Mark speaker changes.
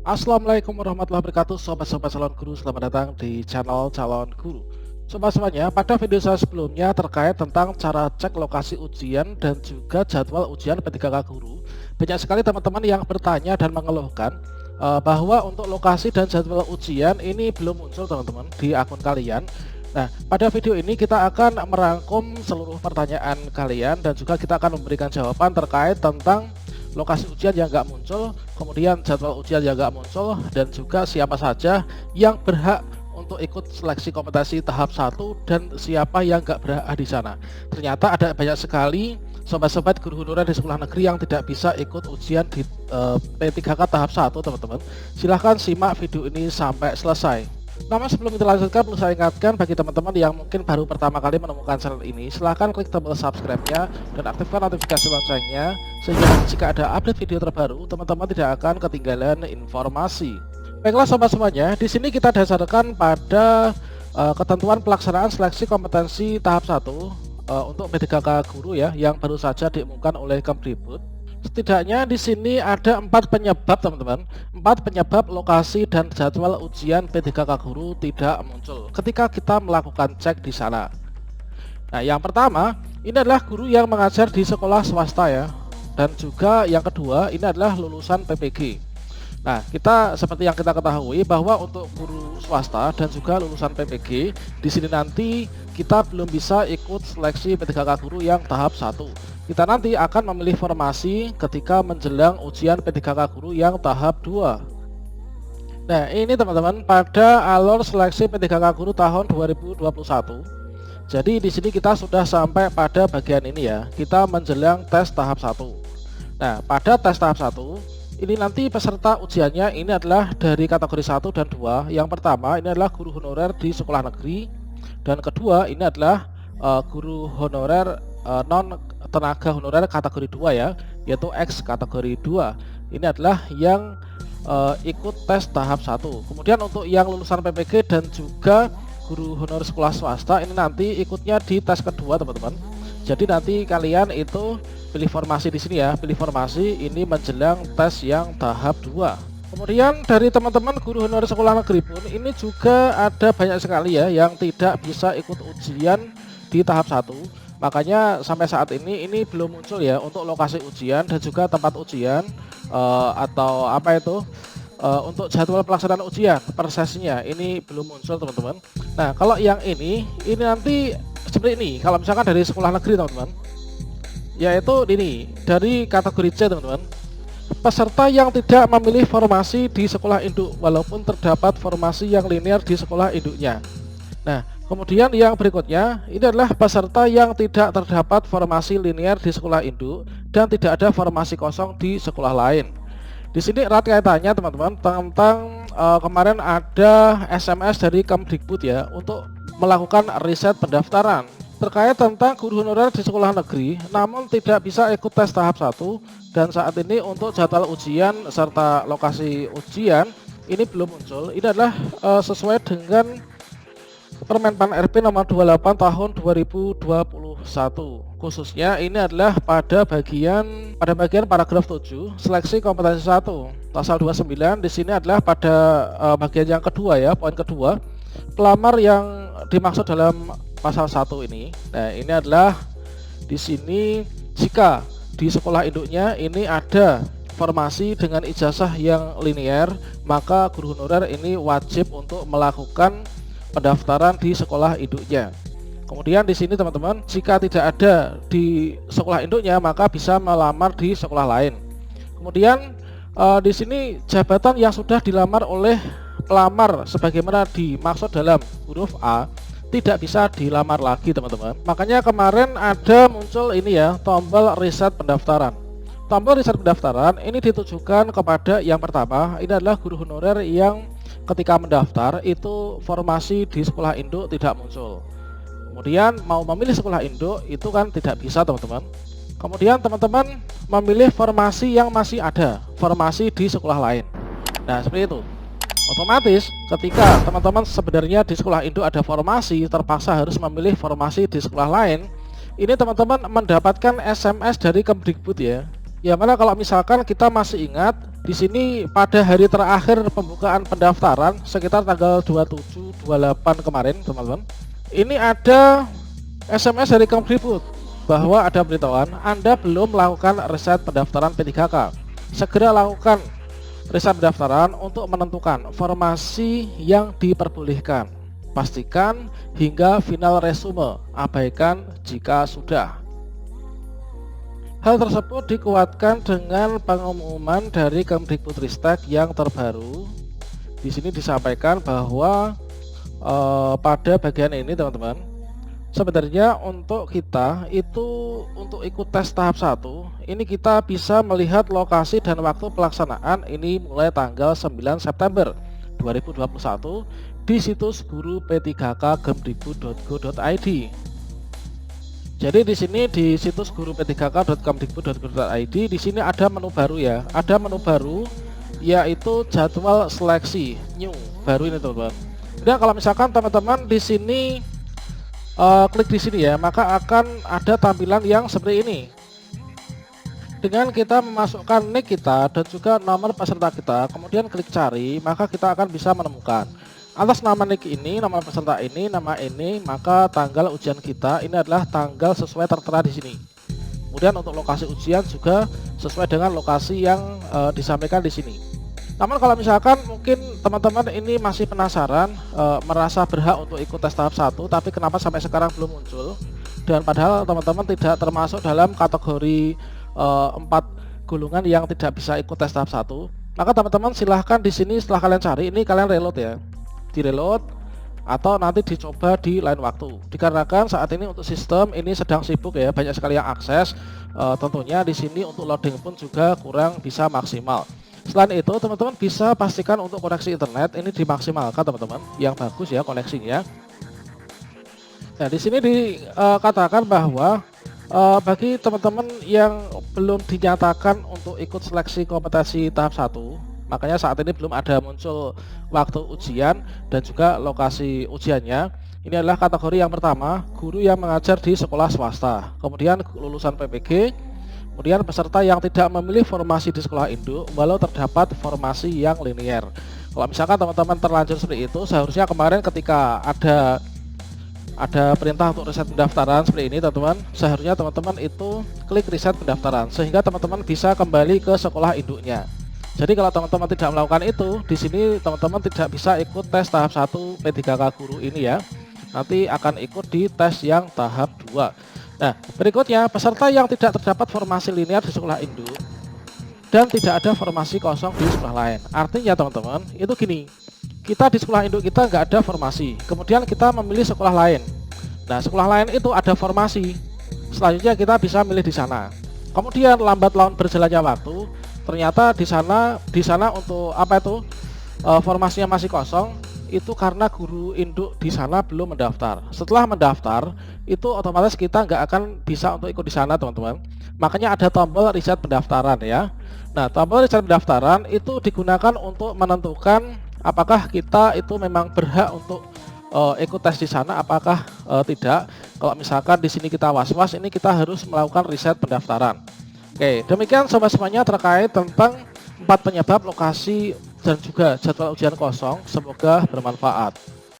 Speaker 1: Assalamualaikum warahmatullahi wabarakatuh, sobat-sobat calon guru, selamat datang di channel calon guru. Sobat semuanya, pada video saya sebelumnya terkait tentang cara cek lokasi ujian dan juga jadwal ujian P3K guru, banyak sekali teman-teman yang bertanya dan mengeluhkan bahwa untuk lokasi dan jadwal ujian ini belum muncul teman-teman di akun kalian. Nah, pada video ini kita akan merangkum seluruh pertanyaan kalian dan juga kita akan memberikan jawaban terkait tentang lokasi ujian yang nggak muncul, kemudian jadwal ujian yang nggak muncul, dan juga siapa saja yang berhak untuk ikut seleksi kompetensi tahap 1 dan siapa yang nggak berhak di sana. Ternyata ada banyak sekali sobat-sobat guru honorer di sekolah negeri yang tidak bisa ikut ujian di P3K tahap 1 teman-teman. Silahkan simak video ini sampai selesai. Namun sebelum kita lanjutkan, perlu saya ingatkan bagi teman-teman yang mungkin baru pertama kali menemukan channel ini, silahkan klik tombol subscribe-nya dan aktifkan notifikasi loncengnya, sehingga jika ada update video terbaru, teman-teman tidak akan ketinggalan informasi. Baiklah sobat semuanya, di sini kita dasarkan pada ketentuan pelaksanaan seleksi kompetensi tahap 1 untuk P3K guru ya, yang baru saja diumumkan oleh Kemdikbud. Setidaknya di sini ada 4 penyebab teman-teman, 4 penyebab lokasi dan jadwal ujian P3K guru tidak muncul ketika kita melakukan cek di sana. Nah, yang pertama ini adalah guru yang mengajar di sekolah swasta ya, dan juga yang kedua ini adalah lulusan PPG. Nah, kita seperti yang kita ketahui bahwa untuk guru swasta dan juga lulusan PPG di sini nanti kita belum bisa ikut seleksi P3K guru yang tahap 1. Kita nanti akan memilih formasi ketika menjelang ujian P3K guru yang tahap 2. Nah, ini teman-teman pada alur seleksi P3K guru tahun 2021. Jadi di sini kita sudah sampai pada bagian ini ya. Kita menjelang tes tahap 1. Nah, pada tes tahap 1 ini nanti peserta ujiannya ini adalah dari kategori 1 dan 2. Yang pertama ini adalah guru honorer di sekolah negeri, dan kedua ini adalah guru honorer non tenaga honorer kategori 2 ya, yaitu X kategori 2. Ini adalah yang ikut tes tahap 1. Kemudian untuk yang lulusan PPG dan juga guru honorer sekolah swasta ini nanti ikutnya di tes kedua teman-teman. Jadi nanti kalian itu pilih formasi di sini ya, pilih formasi ini menjelang tes yang tahap 2. Kemudian dari teman-teman guru honorer sekolah negeri pun ini juga ada banyak sekali ya yang tidak bisa ikut ujian di tahap 1. Makanya sampai saat ini belum muncul ya untuk lokasi ujian dan juga tempat ujian atau apa itu untuk jadwal pelaksanaan ujian persesnya ini belum muncul teman-teman. Nah, kalau yang ini nanti seperti ini kalau misalkan dari sekolah negeri teman-teman, yaitu ini dari kategori C teman-teman, peserta yang tidak memilih formasi di sekolah induk walaupun terdapat formasi yang linear di sekolah induknya. Nah, kemudian yang berikutnya ini adalah peserta yang tidak terdapat formasi linear di sekolah induk dan tidak ada formasi kosong di sekolah lain. Di sini erat kaitannya teman-teman tentang kemarin ada SMS dari Kemdikbud ya untuk melakukan riset pendaftaran terkait tentang guru honorer di sekolah negeri namun tidak bisa ikut tes tahap 1, dan saat ini untuk jadwal ujian serta lokasi ujian ini belum muncul. Ini adalah sesuai dengan Permenpan RP nomor 28 tahun 2021. Khususnya ini adalah pada bagian paragraf 7 seleksi kompetensi 1 pasal 29. Di sini adalah pada bagian yang kedua ya, poin kedua, pelamar yang dimaksud dalam pasal 1 ini. Nah, ini adalah di sini jika di sekolah induknya ini ada formasi dengan ijazah yang linear, maka guru honorer ini wajib untuk melakukan pendaftaran di sekolah induknya. Kemudian di sini teman-teman, jika tidak ada di sekolah induknya maka bisa melamar di sekolah lain. Kemudian di sini jabatan yang sudah dilamar oleh pelamar sebagaimana dimaksud dalam huruf A tidak bisa dilamar lagi teman-teman. Makanya kemarin ada muncul ini ya, tombol riset pendaftaran. Tombol riset pendaftaran ini ditujukan kepada yang pertama, ini adalah guru honorer yang ketika mendaftar itu formasi di sekolah induk tidak muncul. Kemudian mau memilih sekolah induk itu kan tidak bisa teman-teman. Kemudian teman-teman memilih formasi yang masih ada, formasi di sekolah lain. Nah, seperti itu. Otomatis ketika teman-teman sebenarnya di sekolah induk ada formasi, terpaksa harus memilih formasi di sekolah lain. Ini teman-teman mendapatkan SMS dari Kemdikbud ya, Ya mana kalau misalkan kita masih ingat di sini pada hari terakhir pembukaan pendaftaran sekitar tanggal 27-28 kemarin teman-teman. Ini ada SMS dari Kemdikbud bahwa ada beritahuan Anda belum melakukan riset pendaftaran P3K. Segera lakukan riset pendaftaran untuk menentukan formasi yang diperbolehkan. Pastikan hingga final resume, abaikan jika sudah. Hal tersebut dikuatkan dengan pengumuman dari Kemdikbudristek yang terbaru. Di sini disampaikan bahwa pada bagian ini teman-teman, sebenarnya untuk kita itu untuk ikut tes tahap 1 ini kita bisa melihat lokasi dan waktu pelaksanaan ini mulai tanggal 9 September 2021 di situs guru p3k kemdikbud.go.id. Jadi di sini di situs guru p3k.kemdikbud.go.id di sini ada menu baru ya. Ada menu baru yaitu jadwal seleksi new baru ini teman-teman. Dan kalau misalkan teman-teman di sini klik di sini ya, maka akan ada tampilan yang seperti ini. Dengan kita memasukkan nick kita dan juga nomor peserta kita, kemudian klik cari, maka kita akan bisa menemukan atas nama nick ini, nama peserta ini, nama ini, maka tanggal ujian kita ini adalah tanggal sesuai tertera di sini. Kemudian untuk lokasi ujian juga sesuai dengan lokasi yang disampaikan di sini. Namun kalau misalkan mungkin teman-teman ini masih penasaran, merasa berhak untuk ikut tes tahap 1, tapi kenapa sampai sekarang belum muncul, dan padahal teman-teman tidak termasuk dalam kategori 4 golongan yang tidak bisa ikut tes tahap 1, maka teman-teman silahkan di sini setelah kalian cari ini kalian reload ya, di reload atau nanti dicoba di lain waktu, dikarenakan saat ini untuk sistem ini sedang sibuk ya, banyak sekali yang akses, tentunya di sini untuk loading pun juga kurang bisa maksimal. Selain itu teman-teman bisa pastikan untuk koneksi internet ini dimaksimalkan teman-teman, yang bagus ya koneksinya. Nah di sini dikatakan bahwa bagi teman-teman yang belum dinyatakan untuk ikut seleksi kompetensi tahap 1, makanya saat ini belum ada muncul waktu ujian dan juga lokasi ujiannya. Ini adalah kategori yang pertama, guru yang mengajar di sekolah swasta, kemudian lulusan PPG, kemudian peserta yang tidak memilih formasi di sekolah induk walau terdapat formasi yang linier. Kalau misalkan teman-teman terlanjur seperti itu, seharusnya kemarin ketika ada perintah untuk riset pendaftaran seperti ini teman-teman, seharusnya teman-teman itu klik riset pendaftaran sehingga teman-teman bisa kembali ke sekolah induknya. Jadi kalau teman-teman tidak melakukan itu, di sini teman-teman tidak bisa ikut tes tahap 1 P3K guru ini ya. Nanti akan ikut di tes yang tahap 2. Nah, berikutnya peserta yang tidak terdapat formasi linear di sekolah induk dan tidak ada formasi kosong di sekolah lain. Artinya teman-teman, itu gini, kita di sekolah induk kita nggak ada formasi, kemudian kita memilih sekolah lain. Nah, sekolah lain itu ada formasi, selanjutnya kita bisa milih di sana. Kemudian lambat laun berjalannya waktu, ternyata di sana untuk apa itu formasinya masih kosong. Itu karena guru induk di sana belum mendaftar. Setelah mendaftar, itu otomatis kita nggak akan bisa untuk ikut di sana teman-teman. Makanya ada tombol riset pendaftaran ya. Nah, tombol riset pendaftaran itu digunakan untuk menentukan apakah kita itu memang berhak untuk ikut tes di sana, apakah tidak. Kalau misalkan di sini kita was-was, ini kita harus melakukan riset pendaftaran. Oke, demikian sobat semuanya terkait tentang 4 penyebab lokasi dan juga jadwal ujian kosong. Semoga bermanfaat.